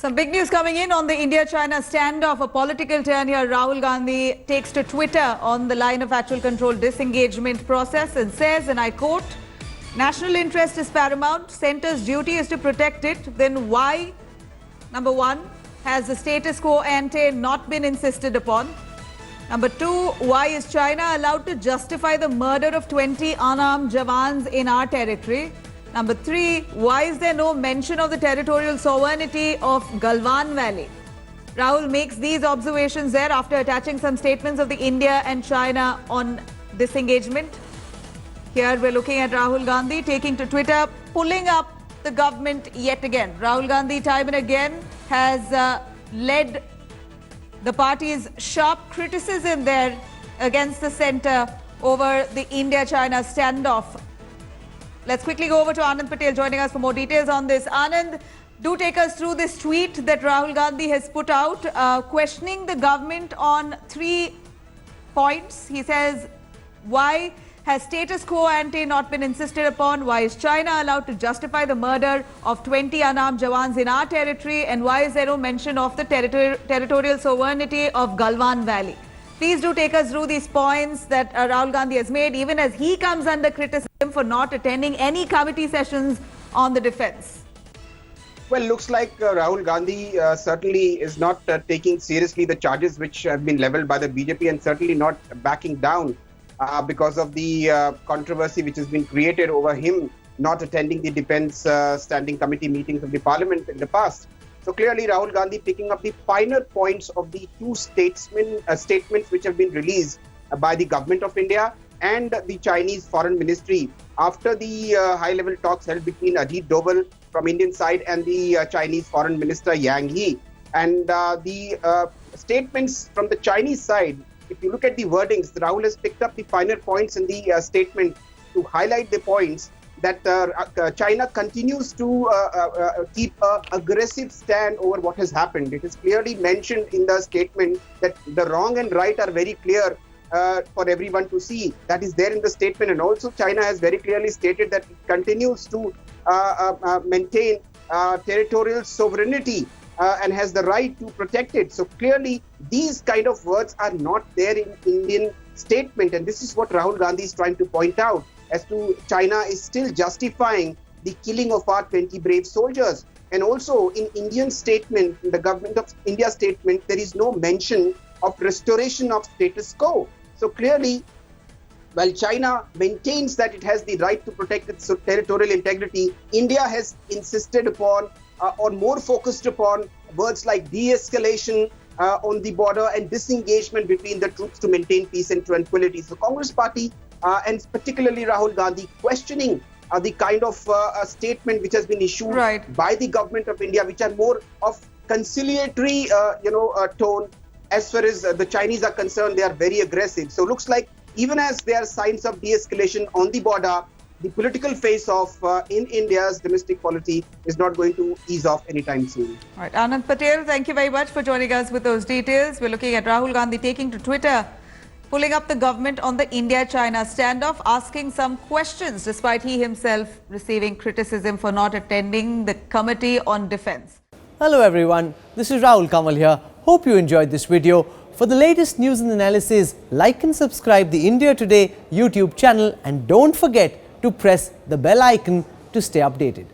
Some big news coming in on the India-China standoff. A political turn here. Rahul Gandhi takes to Twitter on the line of actual control disengagement process and says, and I quote, "National interest is paramount. Centre's duty is to protect it. Then why, number one, has the status quo ante not been insisted upon? Number two, why is China allowed to justify the murder of 20 unarmed Jawans in our territory? Number three, why is there no mention of the territorial sovereignty of Galwan Valley?" Rahul makes these observations there after attaching some statements of the India and China on disengagement. Here we're looking at Rahul Gandhi taking to Twitter, pulling up the government yet again. Rahul Gandhi time and again has led the party's sharp criticism there against the centre over the India-China standoff. Let's quickly go over to Anand Patel joining us for more details on this. Anand, do take us through this tweet that Rahul Gandhi has put out, questioning the government on 3 points. He says, why has status quo ante not been insisted upon? Why is China allowed to justify the murder of 20 unarmed Jawans in our territory? And why is there no mention of the territorial sovereignty of Galwan Valley? Please do take us through these points that Rahul Gandhi has made, even as he comes under criticism for not attending any committee sessions on the defence. Well, looks like Rahul Gandhi certainly is not taking seriously the charges which have been levelled by the BJP, and certainly not backing down because of the controversy which has been created over him not attending the defence standing committee meetings of the parliament in the past. So clearly Rahul Gandhi picking up the finer points of the two statements which have been released by the government of India and the Chinese Foreign Ministry after the high-level talks held between Ajit Doval from Indian side and the Chinese Foreign Minister Yang Yi. And the statements from the Chinese side, if you look at the wordings, Rahul has picked up the finer points in the statement to highlight the points that China continues to keep an aggressive stand over what has happened. It is clearly mentioned in the statement that the wrong and right are very clear for everyone to see. That is there in the statement. And also China has very clearly stated that it continues to maintain territorial sovereignty and has the right to protect it. So clearly these kind of words are not there in Indian statement. And this is what Rahul Gandhi is trying to point out, as to China is still justifying the killing of our 20 brave soldiers. And also in Indian statement, in the government of India statement, there is no mention of restoration of status quo. So clearly, while China maintains that it has the right to protect its territorial integrity, India has insisted upon or more focused upon words like de-escalation on the border and disengagement between the troops to maintain peace and tranquility. So Congress party and particularly Rahul Gandhi questioning the kind of statement which has been issued by the government of India, which are more of conciliatory tone. As far as the Chinese are concerned, they are very aggressive. So looks like even as there are signs of de-escalation on the border, the political face-off in India's domestic polity is not going to ease off anytime soon. All right, Anand Patel, thank you very much for joining us with those details. We're looking at Rahul Gandhi taking to Twitter, pulling up the government on the India-China standoff, asking some questions despite he himself receiving criticism for not attending the Committee on Defence. Hello everyone, this is Rahul Kamal here. Hope you enjoyed this video. For the latest news and analysis, like and subscribe the India Today YouTube channel, and don't forget to press the bell icon to stay updated.